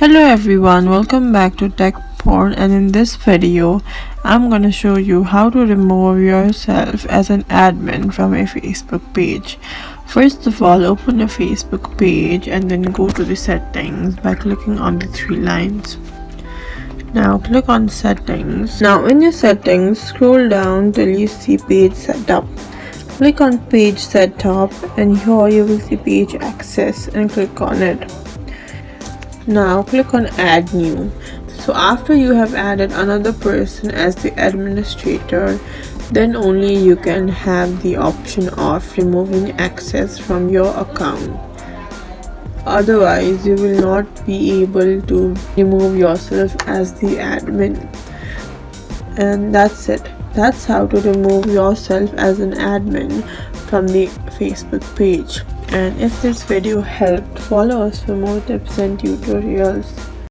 Hello everyone, welcome back to TechPorn, and in this video I'm gonna show you how to remove yourself as an admin from a Facebook page. First of all, open a Facebook page and then go to the settings by clicking on the three lines. Now click on settings. Now in your settings, scroll down till you see page setup. Click on page setup and here you will see page access and click on it. Now click on add new. So after you have added another person as the administrator, then only you can have the option of removing access from your account. Otherwise you will not be able to remove yourself as the admin. And that's it. That's how to remove yourself as an admin from the Facebook page. And if this video helped, follow us for more tips and tutorials.